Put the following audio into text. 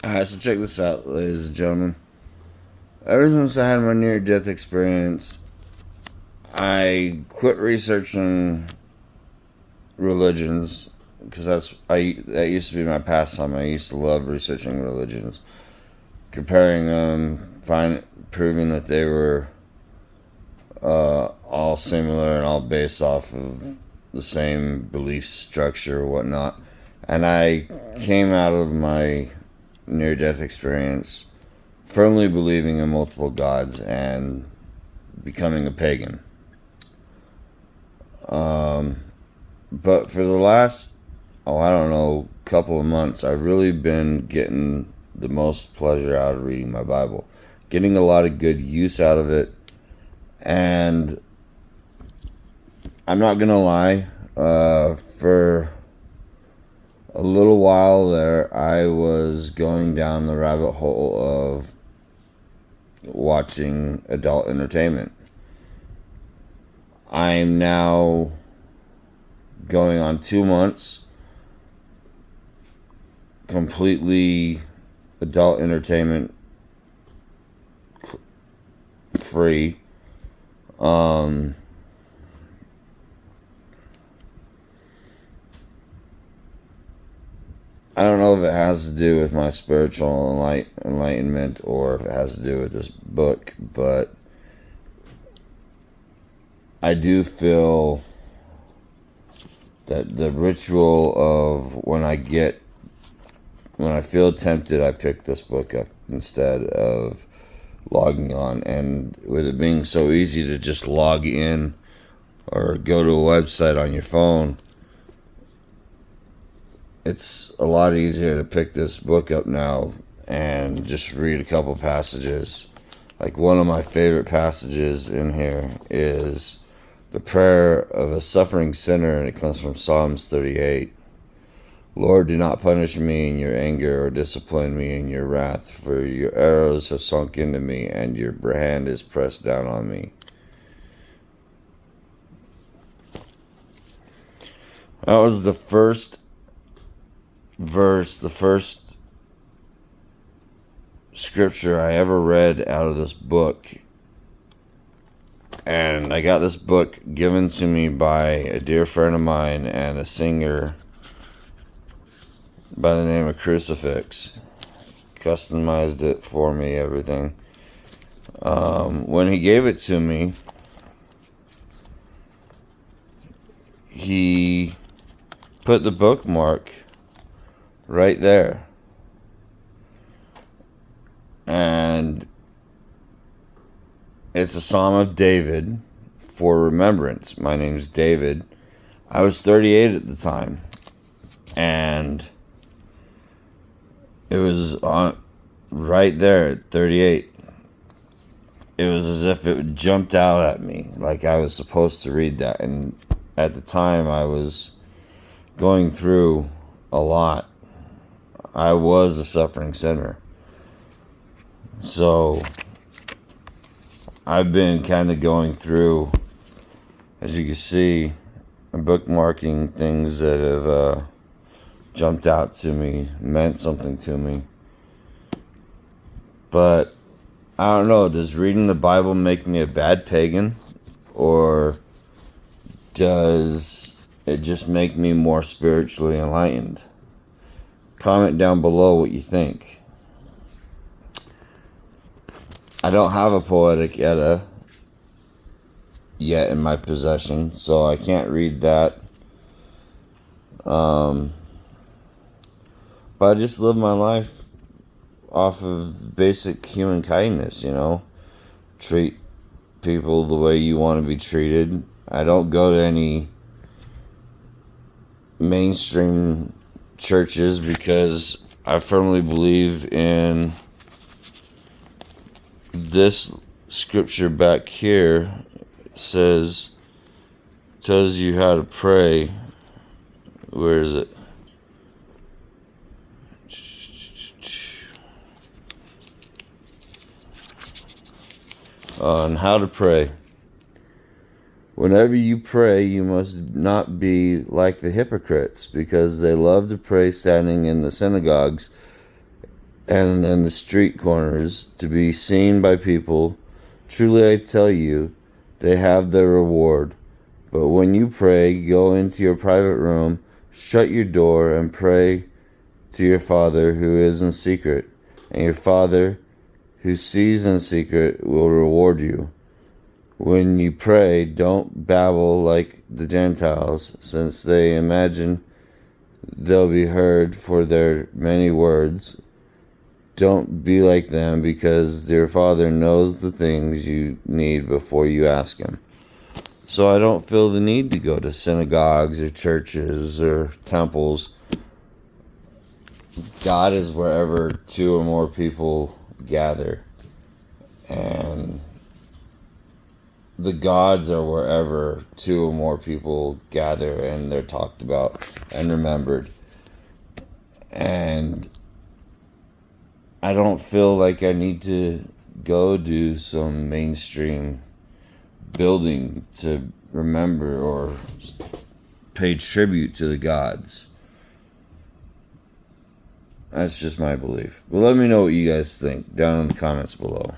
Alright, so check this out, ladies and gentlemen. Ever since I had my near-death experience, I quit researching religions because that used to be my pastime. I used to love researching religions, comparing them, proving that they were all similar and all based off of the same belief structure or whatnot. And I came out of my near-death experience firmly believing in multiple gods and becoming a pagan. But for the last, I don't know, couple of months, I've really been getting the most pleasure out of reading my Bible, getting a lot of good use out of it. And I'm not gonna lie, for a little while there, I was going down the rabbit hole of watching adult entertainment. I'm now going on 2 months completely adult entertainment free. I don't know if it has to do with my spiritual enlightenment or if it has to do with this book, but I do feel that the ritual of when I feel tempted, I pick this book up instead of logging on. And with it being so easy to just log in or go to a website on your phone, it's a lot easier to pick this book up now and just read a couple passages. Like one of my favorite passages in here is the prayer of a suffering sinner, and it comes from Psalms 38. Lord, do not punish me in your anger or discipline me in your wrath, for your arrows have sunk into me and your hand is pressed down on me. That was the first verse, the first scripture I ever read out of this book. And I got this book given to me by a dear friend of mine and a singer by the name of Crucifix. Customized it for me, everything. When he gave it to me, he put the bookmark right there. And it's a Psalm of David for remembrance. My name's David. I was 38 at the time. And it was on right there at 38. It was as if it jumped out at me, like I was supposed to read that. And at the time, I was going through a lot. I was a suffering sinner. So I've been kind of going through, as you can see, bookmarking things that have jumped out to me, meant something to me. But I don't know, does reading the Bible make me a bad pagan? Or does it just make me more spiritually enlightened? Comment down below what you think. I don't have a poetic Edda yet in my possession, so I can't read that. But I just live my life off of basic human kindness, Treat people the way you want to be treated. I don't go to any mainstream churches because I firmly believe in this scripture back here. Tells you how to pray. Where is it? On how to pray. Whenever you pray, you must not be like the hypocrites, because they love to pray standing in the synagogues and in the street corners to be seen by people. Truly I tell you, they have their reward. But when you pray, go into your private room, shut your door, and pray to your Father who is in secret, and your Father who sees in secret will reward you. When you pray, don't babble like the Gentiles, since they imagine they'll be heard for their many words. Don't be like them, because your Father knows the things you need before you ask Him. So I don't feel the need to go to synagogues or churches or temples. God is wherever two or more people gather. And the gods are wherever two or more people gather and they're talked about and remembered. And I don't feel like I need to go do some mainstream building to remember or pay tribute to the gods. That's just my belief. But let me know what you guys think down in the comments below.